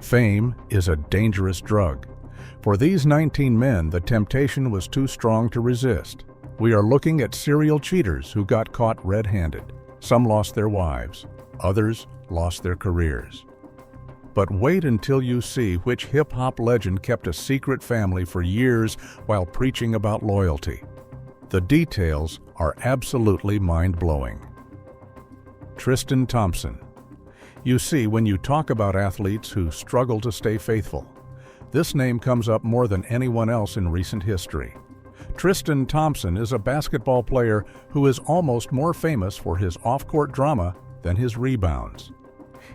Fame is a dangerous drug. For these 19 men, the temptation was too strong to resist. We are looking at serial cheaters who got caught red-handed. Some lost their wives, others lost their careers. But wait until you see which hip-hop legend kept a secret family for years while preaching about loyalty. The details are absolutely mind-blowing. Tristan Thompson. You see, when you talk about athletes who struggle to stay faithful, this name comes up more than anyone else in recent history. Tristan Thompson is a basketball player who is almost more famous for his off-court drama than his rebounds.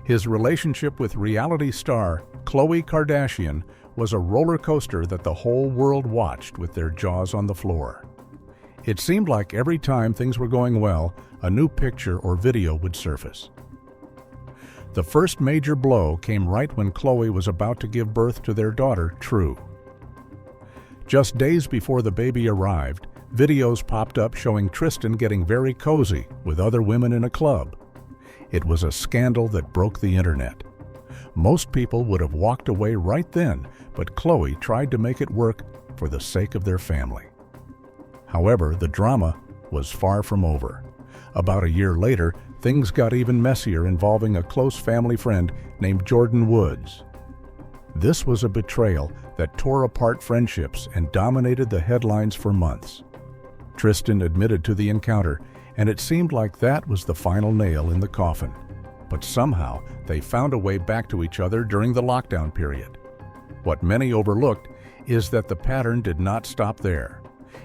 His relationship with reality star Khloe Kardashian was a roller coaster that the whole world watched with their jaws on the floor. It seemed like every time things were going well, a new picture or video would surface. The first major blow came right when Khloe was about to give birth to their daughter, True. Just days before the baby arrived, videos popped up showing Tristan getting very cozy with other women in a club. It was a scandal that broke the internet. Most people would have walked away right then, but Khloe tried to make it work for the sake of their family. However, the drama was far from over. About a year later, things got even messier involving a close family friend named Jordyn Woods. This was a betrayal that tore apart friendships and dominated the headlines for months. Tristan admitted to the encounter, and it seemed like that was the final nail in the coffin. But somehow, they found a way back to each other during the lockdown period. What many overlooked is that the pattern did not stop there.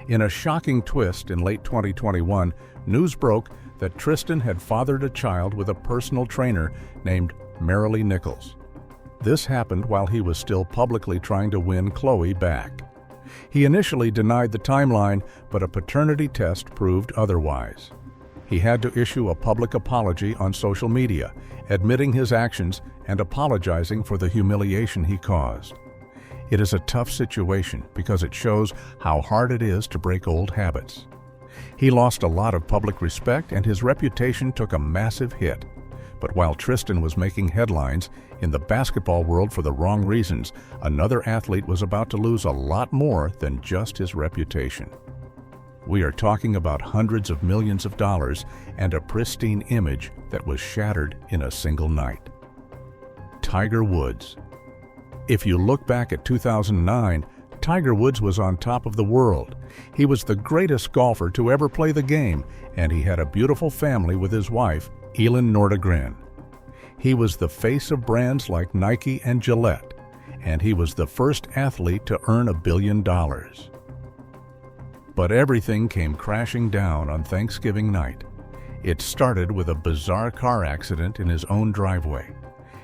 In a shocking twist in late 2021, news broke that Tristan had fathered a child with a personal trainer named Maralee Nichols. This happened while he was still publicly trying to win Khloe back. He initially denied the timeline, but a paternity test proved otherwise. He had to issue a public apology on social media, admitting his actions and apologizing for the humiliation he caused. It is a tough situation because it shows how hard it is to break old habits. He lost a lot of public respect and his reputation took a massive hit. But while Tristan was making headlines in the basketball world for the wrong reasons, another athlete was about to lose a lot more than just his reputation. We are talking about hundreds of millions of dollars and a pristine image that was shattered in a single night. Tiger Woods. If you look back at 2009, Tiger Woods was on top of the world. He was the greatest golfer to ever play the game, and he had a beautiful family with his wife, Elin Nordegren. He was the face of brands like Nike and Gillette, and he was the first athlete to earn $1 billion. But everything came crashing down on Thanksgiving night. It started with a bizarre car accident in his own driveway.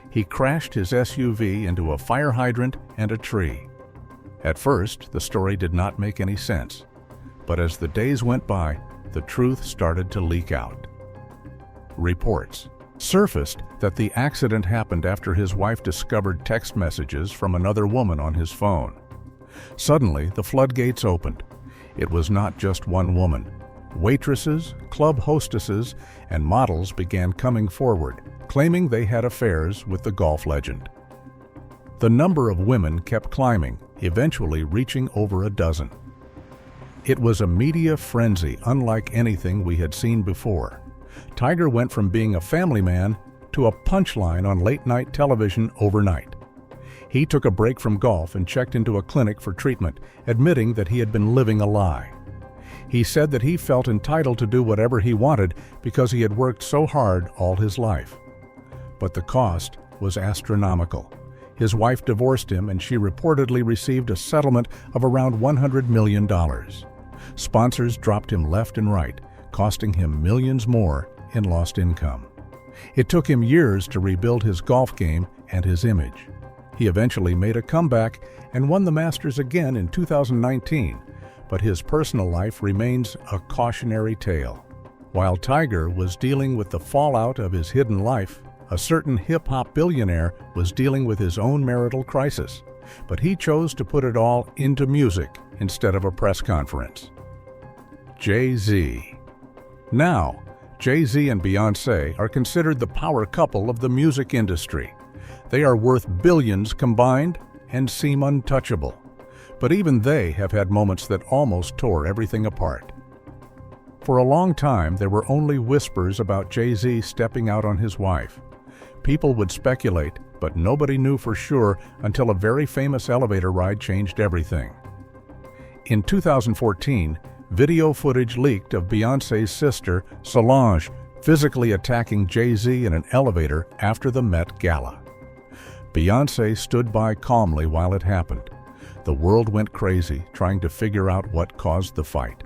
He crashed his SUV into a fire hydrant and a tree. At first, the story did not make any sense, but as the days went by, the truth started to leak out. Reports surfaced that the accident happened after his wife discovered text messages from another woman on his phone. Suddenly, the floodgates opened. It was not just one woman. Waitresses, club hostesses, and models began coming forward, claiming they had affairs with the golf legend. The number of women kept climbing, eventually reaching over a dozen. It was a media frenzy unlike anything we had seen before. Tiger went from being a family man to a punchline on late-night television overnight. He took a break from golf and checked into a clinic for treatment, admitting that he had been living a lie. He said that he felt entitled to do whatever he wanted because he had worked so hard all his life. But the cost was astronomical. His wife divorced him and she reportedly received a settlement of around $100 million. Sponsors dropped him left and right, costing him millions more in lost income. It took him years to rebuild his golf game and his image. He eventually made a comeback and won the Masters again in 2019, but his personal life remains a cautionary tale. While Tiger was dealing with the fallout of his hidden life, a certain hip-hop billionaire was dealing with his own marital crisis, but he chose to put it all into music instead of a press conference. Jay-Z. Now, Jay-Z and Beyoncé are considered the power couple of the music industry. They are worth billions combined and seem untouchable. But even they have had moments that almost tore everything apart. For a long time, there were only whispers about Jay-Z stepping out on his wife. People would speculate, but nobody knew for sure until a very famous elevator ride changed everything. In 2014, video footage leaked of Beyoncé's sister, Solange, physically attacking Jay-Z in an elevator after the Met Gala. Beyoncé stood by calmly while it happened. The world went crazy, trying to figure out what caused the fight.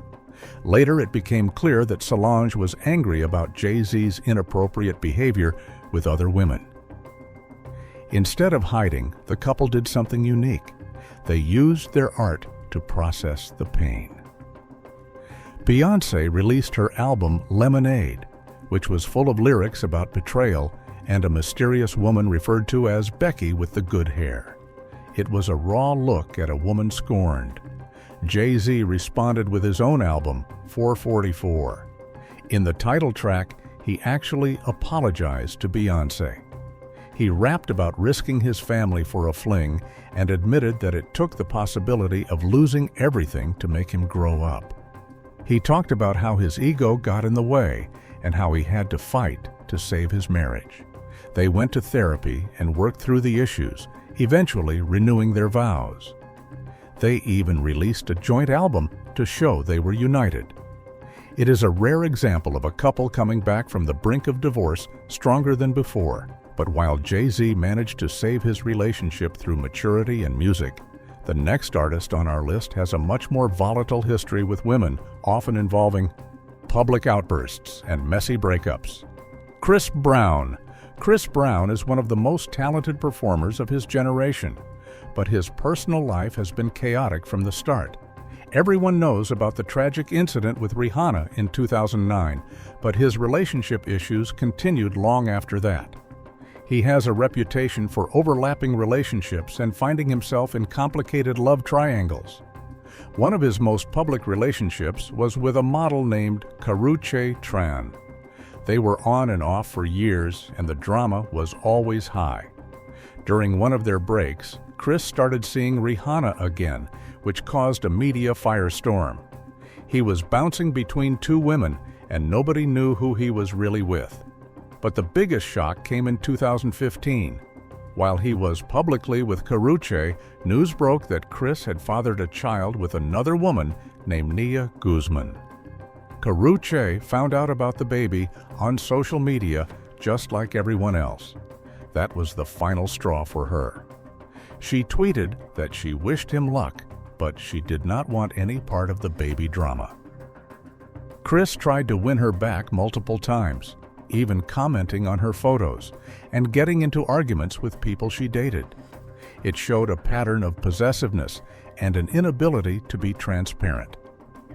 Later, it became clear that Solange was angry about Jay-Z's inappropriate behavior with other women. Instead of hiding, the couple did something unique. They used their art to process the pain. Beyoncé released her album Lemonade, which was full of lyrics about betrayal and a mysterious woman referred to as Becky with the good hair. It was a raw look at a woman scorned. Jay-Z responded with his own album, 444. In the title track, he actually apologized to Beyoncé. He rapped about risking his family for a fling and admitted that it took the possibility of losing everything to make him grow up. He talked about how his ego got in the way and how he had to fight to save his marriage. They went to therapy and worked through the issues, eventually renewing their vows. They even released a joint album to show they were united. It is a rare example of a couple coming back from the brink of divorce stronger than before. But while Jay-Z managed to save his relationship through maturity and music, the next artist on our list has a much more volatile history with women, often involving public outbursts and messy breakups. Chris Brown. Chris Brown is one of the most talented performers of his generation, but his personal life has been chaotic from the start. Everyone knows about the tragic incident with Rihanna in 2009, but his relationship issues continued long after that. He has a reputation for overlapping relationships and finding himself in complicated love triangles. One of his most public relationships was with a model named Karrueche Tran. They were on and off for years, and the drama was always high. During one of their breaks, Chris started seeing Rihanna again, which caused a media firestorm. He was bouncing between two women, and nobody knew who he was really with. But the biggest shock came in 2015. While he was publicly with Karrueche, news broke that Chris had fathered a child with another woman named Nia Guzman. Karrueche found out about the baby on social media just like everyone else. That was the final straw for her. She tweeted that she wished him luck, but she did not want any part of the baby drama. Chris tried to win her back multiple times, even commenting on her photos and getting into arguments with people she dated. It showed a pattern of possessiveness and an inability to be transparent.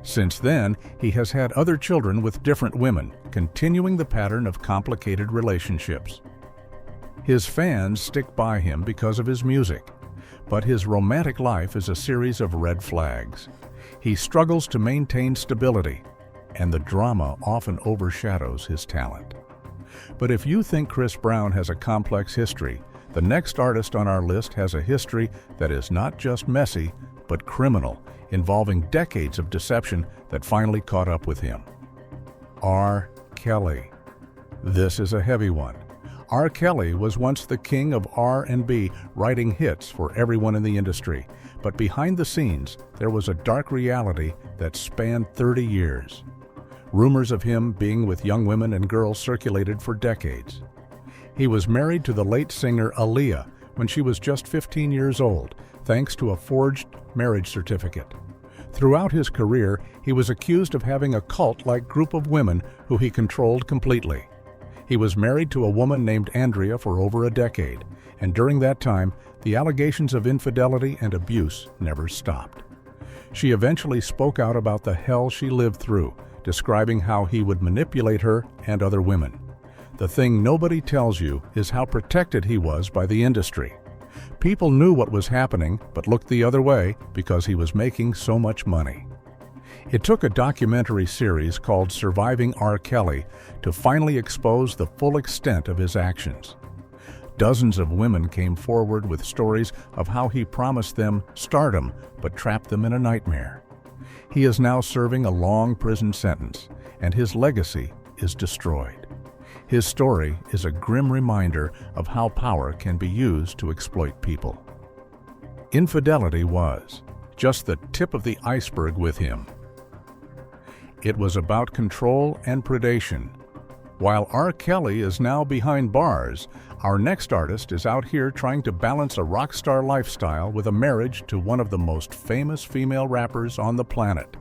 Since then, he has had other children with different women, continuing the pattern of complicated relationships. His fans stick by him because of his music, but his romantic life is a series of red flags. He struggles to maintain stability, and the drama often overshadows his talent. But if you think Chris Brown has a complex history, the next artist on our list has a history that is not just messy, but criminal, involving decades of deception that finally caught up with him. R. Kelly. This is a heavy one. R. Kelly was once the king of R&B, writing hits for everyone in the industry. But behind the scenes, there was a dark reality that spanned 30 years. Rumors of him being with young women and girls circulated for decades. He was married to the late singer Aaliyah when she was just 15 years old, thanks to a forged marriage certificate. Throughout his career, he was accused of having a cult-like group of women who he controlled completely. He was married to a woman named Andrea for over a decade, and during that time, the allegations of infidelity and abuse never stopped. She eventually spoke out about the hell she lived through, describing how he would manipulate her and other women. The thing nobody tells you is how protected he was by the industry. People knew what was happening, but looked the other way because he was making so much money. It took a documentary series called Surviving R. Kelly to finally expose the full extent of his actions. Dozens of women came forward with stories of how he promised them stardom but trapped them in a nightmare. He is now serving a long prison sentence, and his legacy is destroyed. His story is a grim reminder of how power can be used to exploit people. Infidelity was just the tip of the iceberg with him. It was about control and predation. While R. Kelly is now behind bars, our next artist is out here trying to balance a rock star lifestyle with a marriage to one of the most famous female rappers on the planet.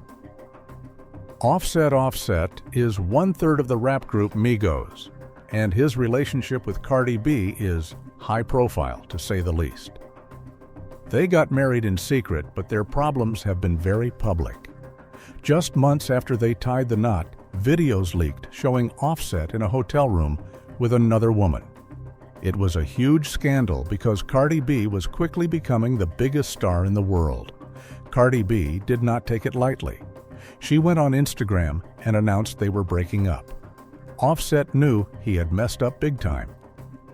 Offset is 1/3 of the rap group Migos, and his relationship with Cardi B is high profile, to say the least. They got married in secret, but their problems have been very public. Just months after they tied the knot, videos leaked showing Offset in a hotel room with another woman. It was a huge scandal because Cardi B was quickly becoming the biggest star in the world. Cardi B did not take it lightly. She went on Instagram and announced they were breaking up. Offset knew he had messed up big time.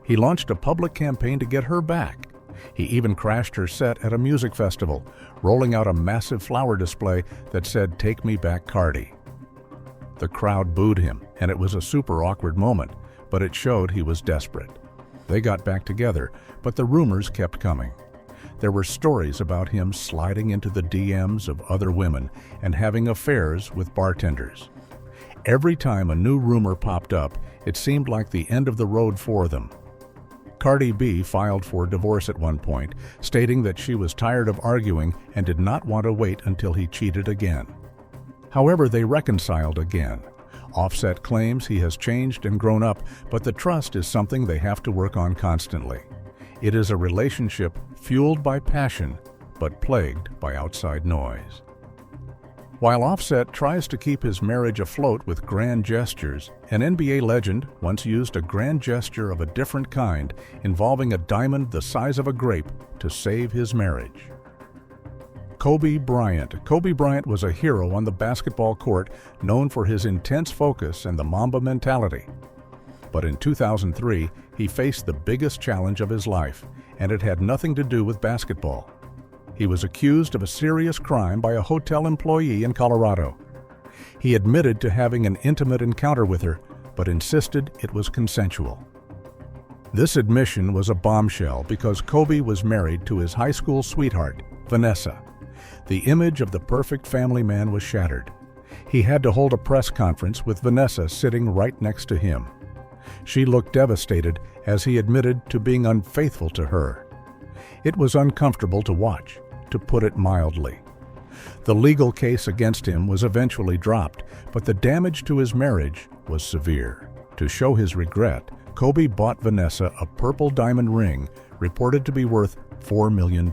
He launched a public campaign to get her back. He even crashed her set at a music festival, rolling out a massive flower display that said, "Take me back, Cardi." The crowd booed him, and it was a super awkward moment, but it showed he was desperate. They got back together, but the rumors kept coming. There were stories about him sliding into the DMs of other women and having affairs with bartenders. Every time a new rumor popped up, it seemed like the end of the road for them. Cardi B filed for divorce at one point, stating that she was tired of arguing and did not want to wait until he cheated again. However, they reconciled again. Offset claims he has changed and grown up, but the trust is something they have to work on constantly. It is a relationship fueled by passion, but plagued by outside noise. While Offset tries to keep his marriage afloat with grand gestures, an NBA legend once used a grand gesture of a different kind involving a diamond the size of a grape to save his marriage. Kobe Bryant. Kobe Bryant was a hero on the basketball court, known for his intense focus and the Mamba mentality. But in 2003, he faced the biggest challenge of his life, and it had nothing to do with basketball. He was accused of a serious crime by a hotel employee in Colorado. He admitted to having an intimate encounter with her, but insisted it was consensual. This admission was a bombshell because Kobe was married to his high school sweetheart, Vanessa. The image of the perfect family man was shattered. He had to hold a press conference with Vanessa sitting right next to him. She looked devastated as he admitted to being unfaithful to her. It was uncomfortable to watch, to put it mildly. The legal case against him was eventually dropped, but the damage to his marriage was severe. To show his regret, Kobe bought Vanessa a purple diamond ring reported to be worth $4 million.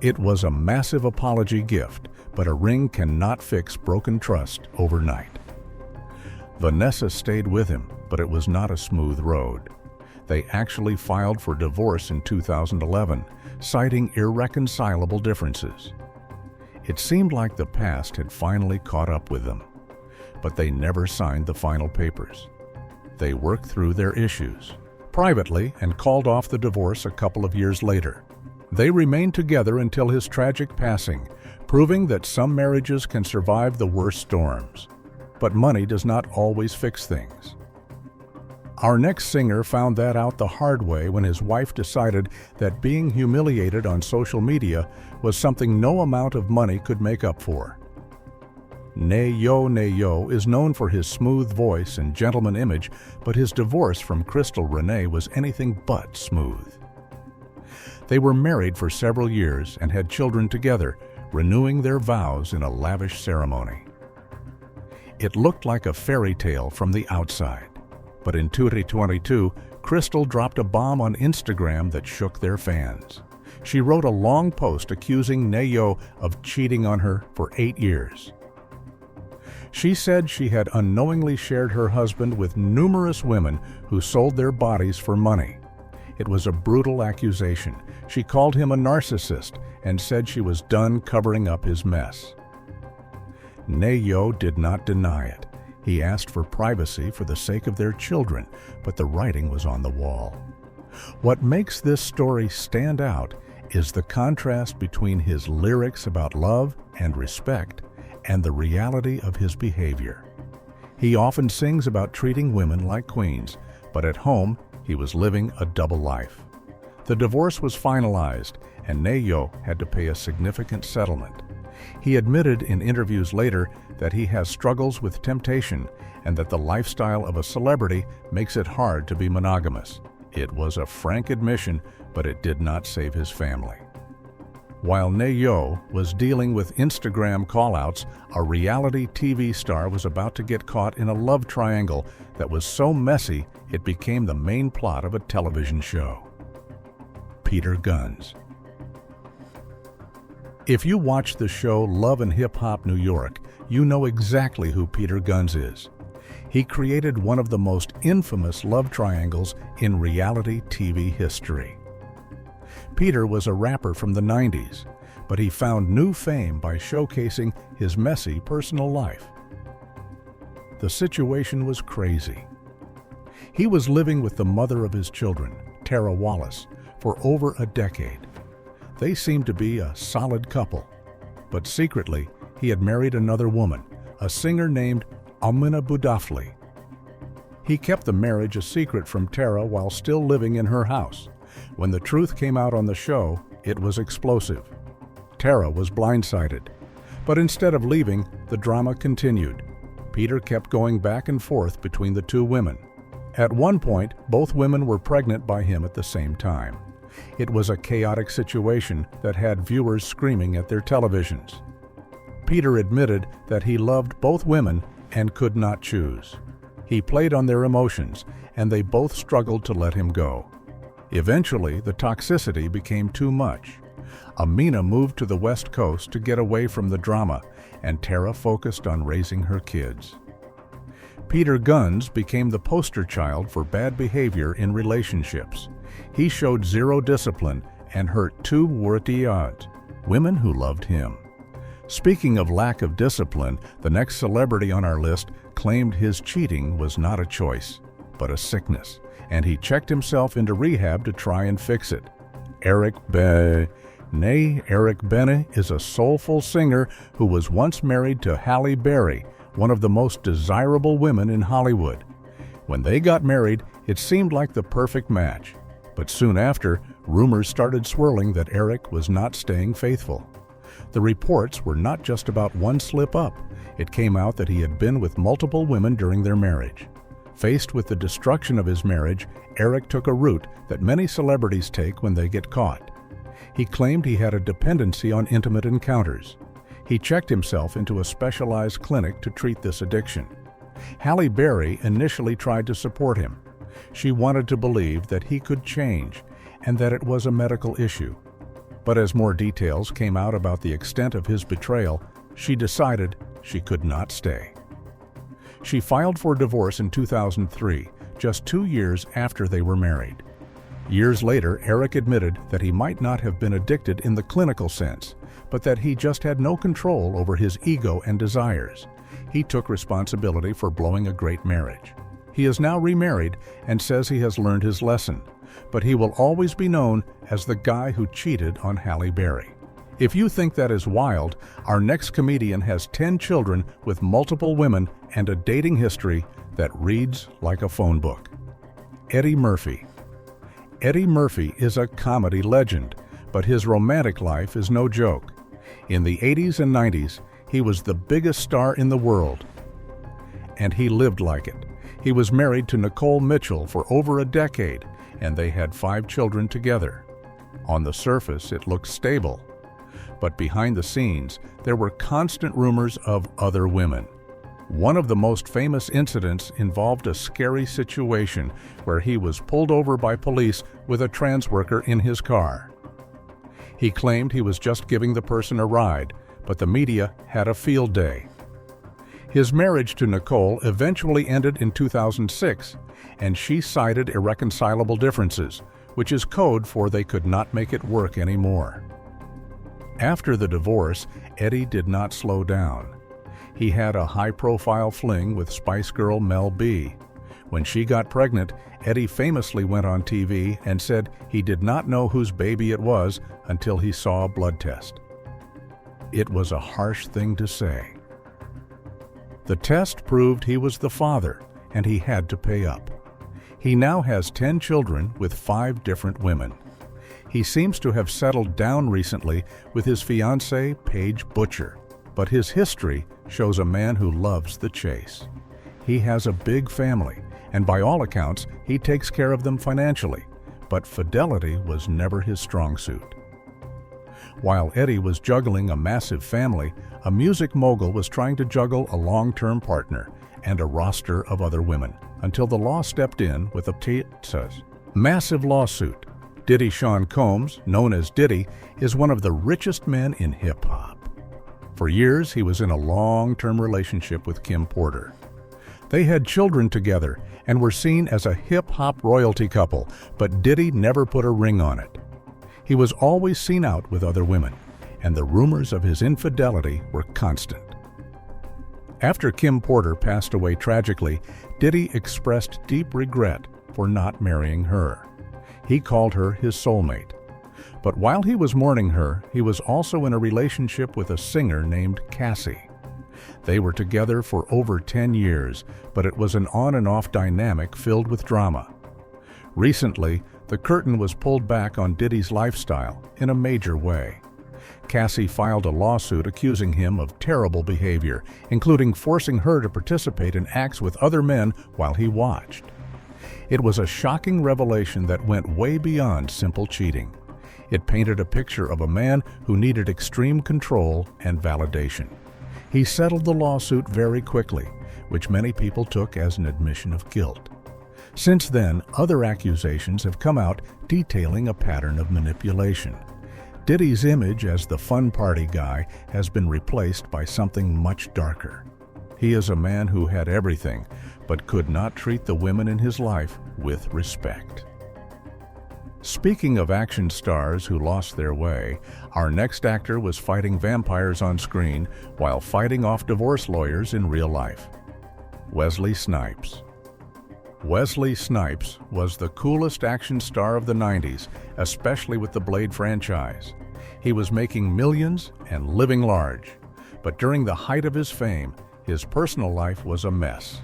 It was a massive apology gift, but a ring cannot fix broken trust overnight. Vanessa stayed with him, but it was not a smooth road. They actually filed for divorce in 2011, citing irreconcilable differences. It seemed like the past had finally caught up with them, but they never signed the final papers. They worked through their issues privately and called off the divorce a couple of years later. They remained together until his tragic passing, proving that some marriages can survive the worst storms. But money does not always fix things. Our next singer found that out the hard way when his wife decided that being humiliated on social media was something no amount of money could make up for. Ne-Yo is known for his smooth voice and gentleman image, but his divorce from Crystal Renee was anything but smooth. They were married for several years and had children together, renewing their vows in a lavish ceremony. It looked like a fairy tale from the outside, but in 2022, Crystal dropped a bomb on Instagram that shook their fans. She wrote a long post accusing Ne-Yo of cheating on her for 8 years. She said she had unknowingly shared her husband with numerous women who sold their bodies for money. It was a brutal accusation. She called him a narcissist and said she was done covering up his mess. Ne-Yo did not deny it. He asked for privacy for the sake of their children, but the writing was on the wall. What makes this story stand out is the contrast between his lyrics about love and respect and the reality of his behavior. He often sings about treating women like queens, but at home he was living a double life. The divorce was finalized, and Ne-Yo had to pay a significant settlement. He admitted in interviews later that he has struggles with temptation and that the lifestyle of a celebrity makes it hard to be monogamous. It was a frank admission, but it did not save his family. While Ne-Yo was dealing with Instagram callouts, a reality TV star was about to get caught in a love triangle that was so messy it became the main plot of a television show. Peter Gunz. If you watch the show Love and Hip Hop New York, you know exactly who Peter Gunz is. He created one of the most infamous love triangles in reality TV history. Peter was a rapper from the 90s, but he found new fame by showcasing his messy personal life. The situation was crazy. He was living with the mother of his children, Tara Wallace, for over a decade. They seemed to be a solid couple, but secretly he had married another woman, a singer named Amina Boudafly. He kept the marriage a secret from Tara while still living in her house. When the truth came out on the show, it was explosive. Tara was blindsided, but instead of leaving, the drama continued. Peter kept going back and forth between the two women. At one point, both women were pregnant by him at the same time. It was a chaotic situation that had viewers screaming at their televisions. Peter admitted that he loved both women and could not choose. He played on their emotions, and they both struggled to let him go. Eventually, the toxicity became too much. Amina moved to the West Coast to get away from the drama, and Tara focused on raising her kids. Peter Gunz became the poster child for bad behavior in relationships. He showed zero discipline and hurt two Wurtiad, women who loved him. Speaking of lack of discipline, the next celebrity on our list claimed his cheating was not a choice, but a sickness, and he checked himself into rehab to try and fix it. Eric Bene is a soulful singer who was once married to Halle Berry, one of the most desirable women in Hollywood. When they got married, it seemed like the perfect match. But soon after, rumors started swirling that Eric was not staying faithful. The reports were not just about one slip-up. It came out that he had been with multiple women during their marriage. Faced with the destruction of his marriage, Eric took a route that many celebrities take when they get caught. He claimed he had a dependency on intimate encounters. He checked himself into a specialized clinic to treat this addiction. Halle Berry initially tried to support him. She wanted to believe that he could change and that it was a medical issue. But as more details came out about the extent of his betrayal, she decided she could not stay. She filed for divorce in 2003, just 2 years after they were married. Years later, Eric admitted that he might not have been addicted in the clinical sense, but that he just had no control over his ego and desires. He took responsibility for blowing a great marriage. He is now remarried and says he has learned his lesson, but he will always be known as the guy who cheated on Halle Berry. If you think that is wild, our next comedian has 10 children with multiple women and a dating history that reads like a phone book. Eddie Murphy. Eddie Murphy is a comedy legend, but his romantic life is no joke. In the 80s and 90s, he was the biggest star in the world, and he lived like it. He was married to Nicole Mitchell for over a decade, and they had 5 children together. On the surface, it looked stable, but behind the scenes, there were constant rumors of other women. One of the most famous incidents involved a scary situation where he was pulled over by police with a trans worker in his car. He claimed he was just giving the person a ride, but the media had a field day. His marriage to Nicole eventually ended in 2006, and she cited irreconcilable differences, which is code for they could not make it work anymore. After the divorce, Eddie did not slow down. He had a high-profile fling with Spice Girl Mel B. When she got pregnant, Eddie famously went on TV and said he did not know whose baby it was until he saw a blood test. It was a harsh thing to say. The test proved he was the father, and he had to pay up. He now has 10 children with 5 different women. He seems to have settled down recently with his fiancée, Paige Butcher, but his history shows a man who loves the chase. He has a big family, and by all accounts, he takes care of them financially, but fidelity was never his strong suit. While Eddie was juggling a massive family, a music mogul was trying to juggle a long-term partner and a roster of other women, until the law stepped in with a massive lawsuit. Diddy Sean Combs, known as Diddy, is one of the richest men in hip-hop. For years, he was in a long-term relationship with Kim Porter. They had children together and were seen as a hip-hop royalty couple, but Diddy never put a ring on it. He was always seen out with other women, and the rumors of his infidelity were constant. After Kim Porter passed away tragically, Diddy expressed deep regret for not marrying her. He called her his soulmate. But while he was mourning her, he was also in a relationship with a singer named Cassie. They were together for over 10 years, but it was an on and off dynamic filled with drama. Recently, the curtain was pulled back on Diddy's lifestyle in a major way. Cassie filed a lawsuit accusing him of terrible behavior, including forcing her to participate in acts with other men while he watched. It was a shocking revelation that went way beyond simple cheating. It painted a picture of a man who needed extreme control and validation. He settled the lawsuit very quickly, which many people took as an admission of guilt. Since then, other accusations have come out detailing a pattern of manipulation. Diddy's image as the fun party guy has been replaced by something much darker. He is a man who had everything, but could not treat the women in his life with respect. Speaking of action stars who lost their way, our next actor was fighting vampires on screen while fighting off divorce lawyers in real life. Wesley Snipes. Wesley Snipes was the coolest action star of the 90s, especially with the Blade franchise. He was making millions and living large, but during the height of his fame, his personal life was a mess.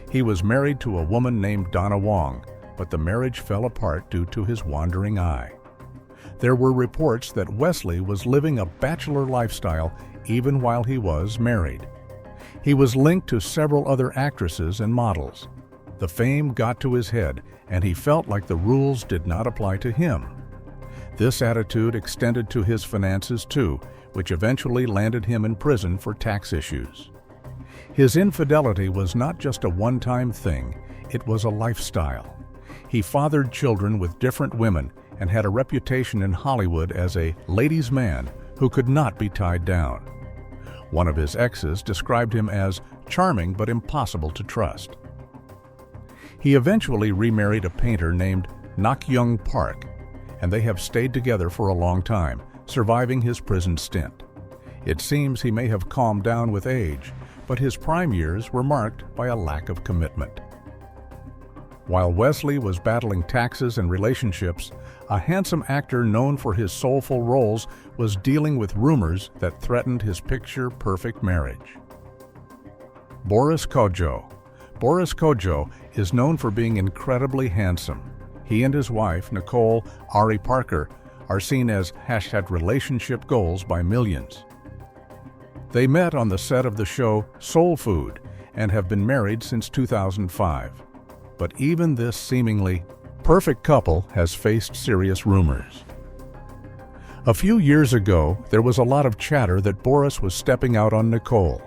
He was married to a woman named Donna Wong, but the marriage fell apart due to his wandering eye. There were reports that Wesley was living a bachelor lifestyle even while he was married. He was linked to several other actresses and models. The fame got to his head, and he felt like the rules did not apply to him. This attitude extended to his finances too, which eventually landed him in prison for tax issues. His infidelity was not just a one-time thing, it was a lifestyle. He fathered children with different women and had a reputation in Hollywood as a ladies' man who could not be tied down. One of his exes described him as charming but impossible to trust. He eventually remarried a painter named Nak Young Park, and they have stayed together for a long time, surviving his prison stint. It seems he may have calmed down with age, but his prime years were marked by a lack of commitment. While Wesley was battling taxes and relationships, a handsome actor known for his soulful roles was dealing with rumors that threatened his picture-perfect marriage. Boris Kodjoe. Boris Kodjoe is known for being incredibly handsome. He and his wife, Nicole Ari Parker, are seen as #relationship goals by millions. They met on the set of the show Soul Food and have been married since 2005. But even this seemingly perfect couple has faced serious rumors. A few years ago, there was a lot of chatter that Boris was stepping out on Nicole.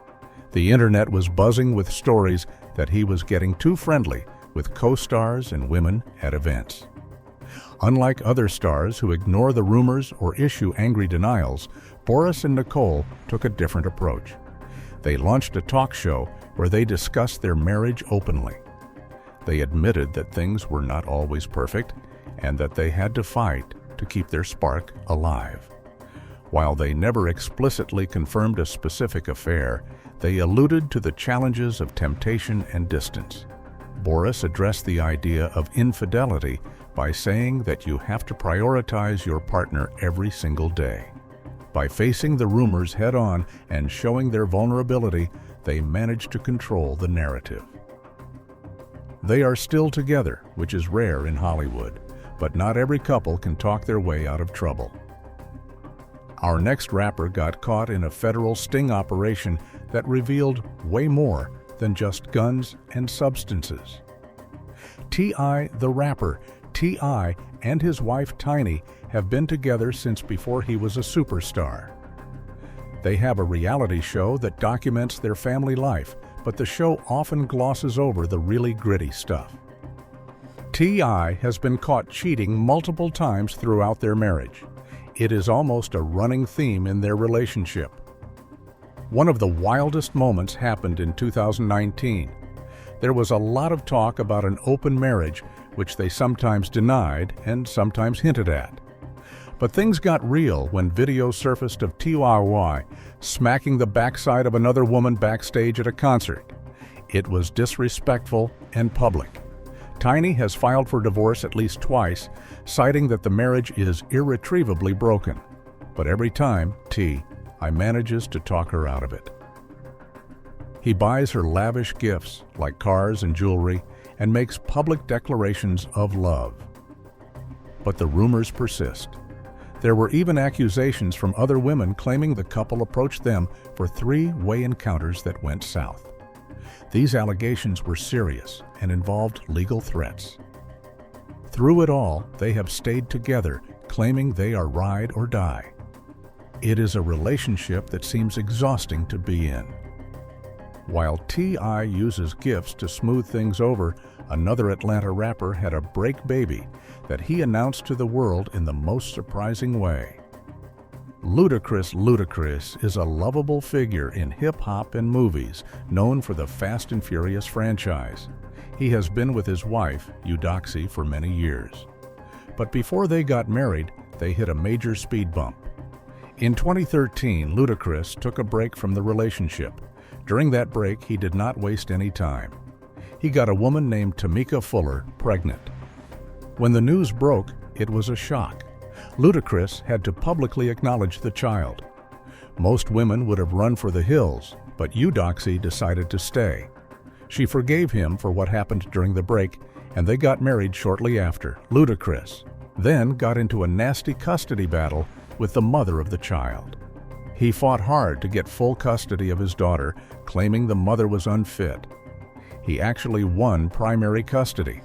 The internet was buzzing with stories that he was getting too friendly with co-stars and women at events. Unlike other stars who ignore the rumors or issue angry denials, Boris and Nicole took a different approach. They launched a talk show where they discussed their marriage openly. They admitted that things were not always perfect and that they had to fight to keep their spark alive. While they never explicitly confirmed a specific affair, they alluded to the challenges of temptation and distance. Boris addressed the idea of infidelity by saying that you have to prioritize your partner every single day. By facing the rumors head-on and showing their vulnerability, they managed to control the narrative. They are still together, which is rare in Hollywood, but not every couple can talk their way out of trouble. Our next rapper got caught in a federal sting operation that revealed way more than just guns and substances. T.I. the rapper, T.I. and his wife Tiny have been together since before he was a superstar. They have a reality show that documents their family life, but the show often glosses over the really gritty stuff. T.I. has been caught cheating multiple times throughout their marriage. It is almost a running theme in their relationship. One of the wildest moments happened in 2019. There was a lot of talk about an open marriage, which they sometimes denied and sometimes hinted at. But things got real when video surfaced of T.I. smacking the backside of another woman backstage at a concert. It was disrespectful and public. Tiny has filed for divorce at least twice, citing that the marriage is irretrievably broken. But every time, T.I. manages to talk her out of it. He buys her lavish gifts, like cars and jewelry, and makes public declarations of love. But the rumors persist. There were even accusations from other women claiming the couple approached them for three-way encounters that went south. These allegations were serious and involved legal threats. Through it all, they have stayed together, claiming they are ride or die. It is a relationship that seems exhausting to be in. While T.I. uses gifts to smooth things over, another Atlanta rapper had a break baby that he announced to the world in the most surprising way. Ludacris is a lovable figure in hip-hop and movies, known for the Fast and Furious franchise. He has been with his wife, Eudoxie, for many years. But before they got married, they hit a major speed bump. In 2013, Ludacris took a break from the relationship. During that break, he did not waste any time. He got a woman named Tamika Fuller pregnant. When the news broke, it was a shock. Ludacris had to publicly acknowledge the child. Most women would have run for the hills, but Eudoxie decided to stay. She forgave him for what happened during the break, and they got married shortly after. Ludacris then got into a nasty custody battle with the mother of the child. He fought hard to get full custody of his daughter, claiming the mother was unfit. He actually won primary custody,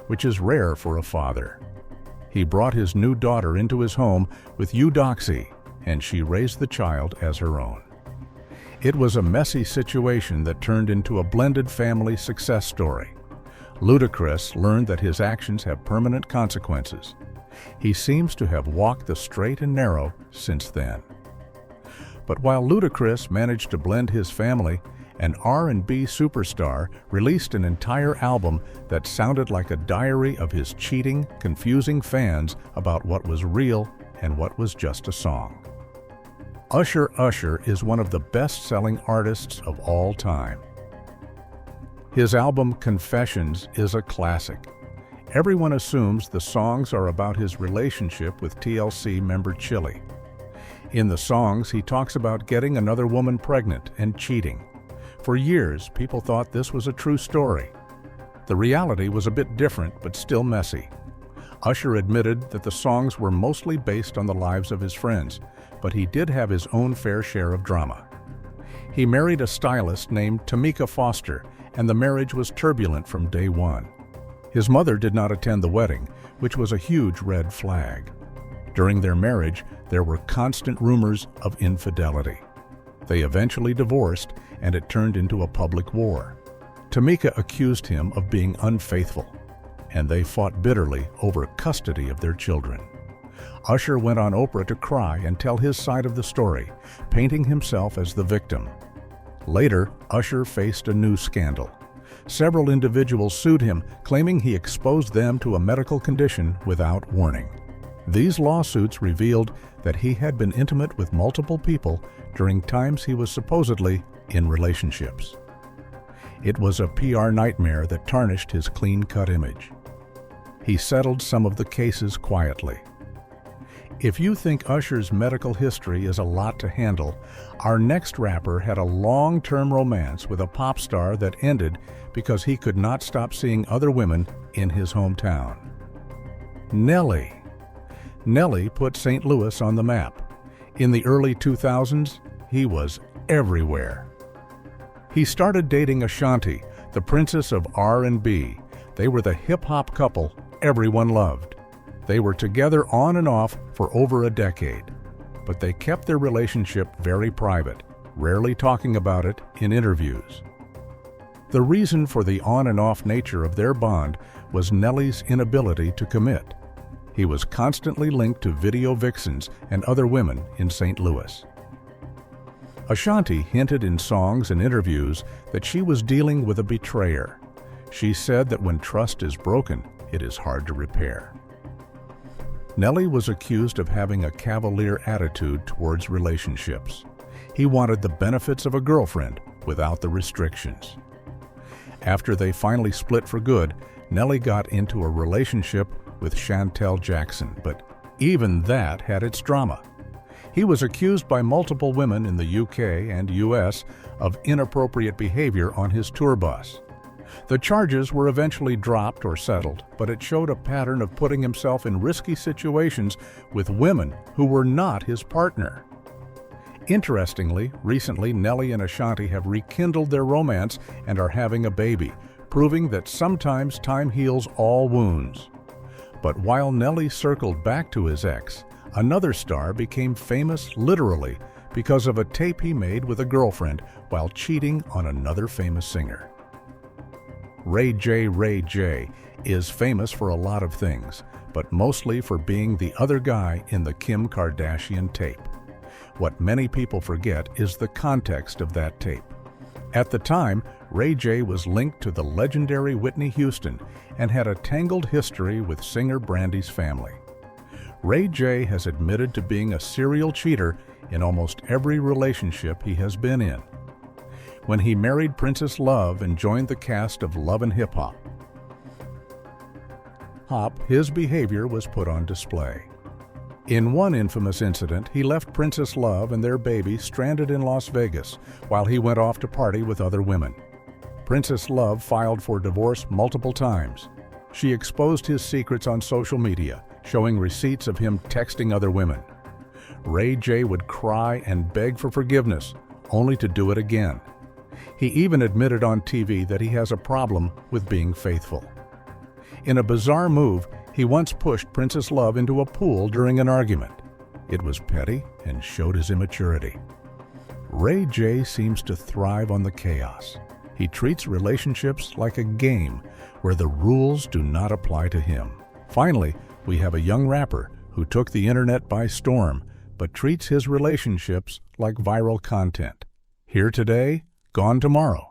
which is rare for a father. He brought his new daughter into his home with Eudoxie, and she raised the child as her own. It was a messy situation that turned into a blended family success story. Ludacris learned that his actions have permanent consequences. He seems to have walked the straight and narrow since then. But while Ludacris managed to blend his family, an R&B superstar released an entire album that sounded like a diary of his cheating, confusing fans about what was real and what was just a song. Usher is one of the best-selling artists of all time. His album Confessions is a classic. Everyone assumes the songs are about his relationship with TLC member Chili. In the songs, he talks about getting another woman pregnant and cheating. For years, people thought this was a true story. The reality was a bit different, but still messy. Usher admitted that the songs were mostly based on the lives of his friends, but he did have his own fair share of drama. He married a stylist named Tamika Foster, and the marriage was turbulent from day one. His mother did not attend the wedding, which was a huge red flag. During their marriage, there were constant rumors of infidelity. They eventually divorced, and it turned into a public war. Tamika accused him of being unfaithful, and they fought bitterly over custody of their children. Usher went on Oprah to cry and tell his side of the story, painting himself as the victim. Later, Usher faced a new scandal. Several individuals sued him, claiming he exposed them to a medical condition without warning. These lawsuits revealed that he had been intimate with multiple people during times he was supposedly in relationships. It was a PR nightmare that tarnished his clean-cut image. He settled some of the cases quietly. If you think Usher's medical history is a lot to handle, our next rapper had a long-term romance with a pop star that ended because he could not stop seeing other women in his hometown. Nelly. Nelly put St. Louis on the map. In the early 2000s, he was everywhere. He started dating Ashanti, the princess of R&B. They were the hip-hop couple everyone loved. They were together on and off for over a decade, but they kept their relationship very private, rarely talking about it in interviews. The reason for the on and off nature of their bond was Nelly's inability to commit. He was constantly linked to video vixens and other women in St. Louis. Ashanti hinted in songs and interviews that she was dealing with a betrayer. She said that when trust is broken, it is hard to repair. Nelly was accused of having a cavalier attitude towards relationships. He wanted the benefits of a girlfriend without the restrictions. After they finally split for good, Nelly got into a relationship with Chantel Jackson, but even that had its drama. He was accused by multiple women in the UK and US of inappropriate behavior on his tour bus. The charges were eventually dropped or settled, but it showed a pattern of putting himself in risky situations with women who were not his partner. Interestingly, recently Nelly and Ashanti have rekindled their romance and are having a baby, proving that sometimes time heals all wounds. But while Nelly circled back to his ex, another star became famous literally because of a tape he made with a girlfriend while cheating on another famous singer. Ray J is famous for a lot of things, but mostly for being the other guy in the Kim Kardashian tape. What many people forget is the context of that tape. At the time, Ray J was linked to the legendary Whitney Houston and had a tangled history with singer Brandy's family. Ray J has admitted to being a serial cheater in almost every relationship he has been in. When he married Princess Love and joined the cast of Love and Hip Hop, his behavior was put on display. In one infamous incident, he left Princess Love and their baby stranded in Las Vegas while he went off to party with other women. Princess Love filed for divorce multiple times. She exposed his secrets on social media, showing receipts of him texting other women. Ray J would cry and beg for forgiveness, only to do it again. He even admitted on TV that he has a problem with being faithful. In a bizarre move, he once pushed Princess Love into a pool during an argument. It was petty and showed his immaturity. Ray J seems to thrive on the chaos. He treats relationships like a game where the rules do not apply to him. Finally, we have a young rapper who took the internet by storm, but treats his relationships like viral content. Here today, gone tomorrow.